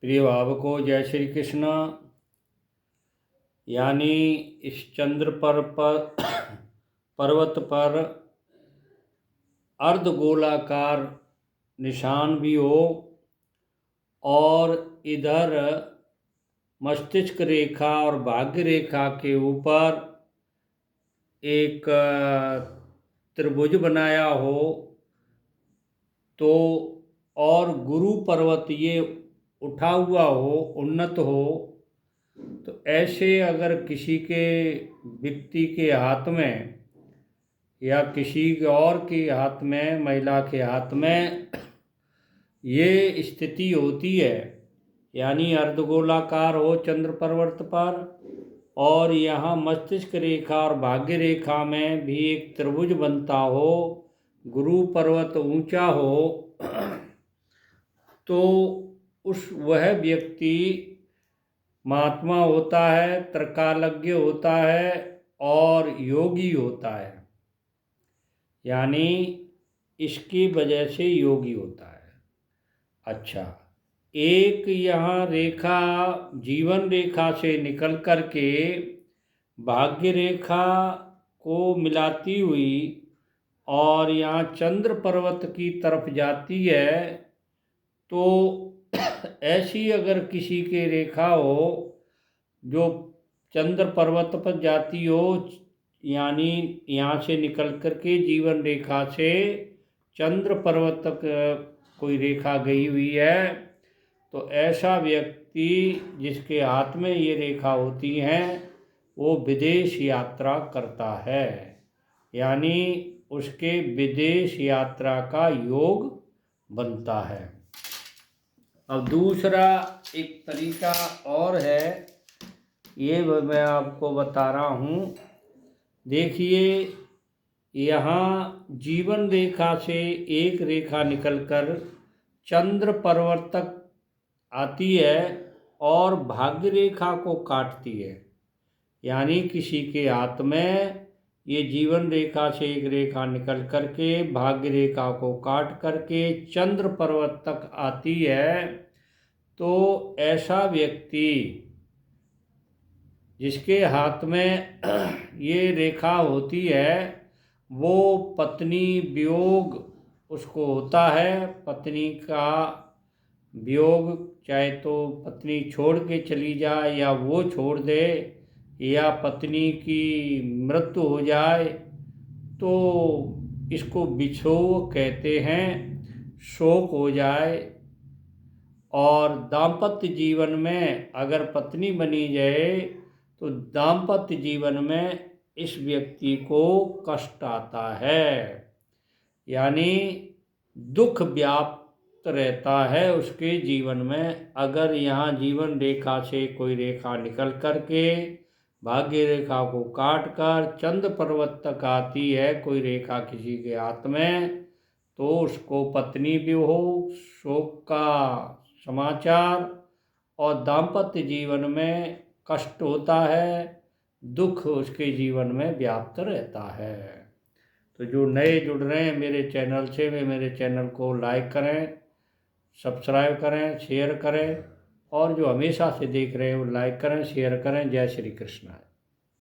प्रिय भावकों, जय श्री कृष्ण। यानी इस चंद्र पर पर्वत पर अर्धगोलाकार निशान भी हो और इधर मस्तिष्क रेखा और भाग्य रेखा के ऊपर एक त्रिभुज बनाया हो तो, और गुरु पर्वत ये उठा हुआ हो, उन्नत हो, तो ऐसे अगर किसी के व्यक्ति के हाथ में या किसी और के हाथ में, महिला के हाथ में ये स्थिति होती है, यानी अर्धगोलाकार हो चंद्र पर्वत पर और यहाँ मस्तिष्क रेखा और भाग्य रेखा में भी एक त्रिभुज बनता हो, गुरु पर्वत ऊंचा हो, तो वह व्यक्ति महात्मा होता है, त्रिकालज्ञ होता है और योगी होता है। यानी इसकी वजह से योगी होता है। अच्छा, एक यहाँ रेखा जीवन रेखा से निकल कर के भाग्य रेखा को मिलाती हुई और यहाँ चंद्र पर्वत की तरफ जाती है, तो ऐसी अगर किसी के रेखा हो जो चंद्र पर्वत पर जाती हो, यानी यहाँ से निकल कर के जीवन रेखा से चंद्र पर्वत तक कोई रेखा गई हुई है, तो ऐसा व्यक्ति जिसके हाथ में ये रेखा होती हैं वो विदेश यात्रा करता है, यानी उसके विदेश यात्रा का योग बनता है। अब दूसरा एक तरीका और है, ये मैं आपको बता रहा हूँ। देखिए, यहाँ जीवन रेखा से एक रेखा निकलकर चंद्र पर्वत तक आती है और भाग्य रेखा को काटती है, यानी किसी के हाथ में ये जीवन रेखा से एक रेखा निकल करके भाग्य रेखा को काट करके चंद्र पर्वत तक आती है, तो ऐसा व्यक्ति जिसके हाथ में ये रेखा होती है वो पत्नी वियोग उसको होता है। पत्नी का वियोग, चाहे तो पत्नी छोड़ के चली जाए या वो छोड़ दे या पत्नी की मृत्यु हो जाए, तो इसको विछोह कहते हैं, शोक हो जाए। और दाम्पत्य जीवन में अगर पत्नी बनी जाए तो दाम्पत्य जीवन में इस व्यक्ति को कष्ट आता है, यानी दुख व्याप्त रहता है उसके जीवन में। अगर यहाँ जीवन रेखा से कोई रेखा निकल करके भाग्य रेखा को काट कर चंद्र पर्वत तक आती है कोई रेखा किसी के हाथ में, तो उसको पत्नी वियोग, शोक का समाचार और दाम्पत्य जीवन में कष्ट होता है, दुख उसके जीवन में व्याप्त रहता है। तो जो नए जुड़ रहे हैं मेरे चैनल से, वे मेरे चैनल को लाइक करें, सब्सक्राइब करें, शेयर करें, और जो हमेशा से देख रहे हैं वो लाइक करें, शेयर करें। जय श्री कृष्ण।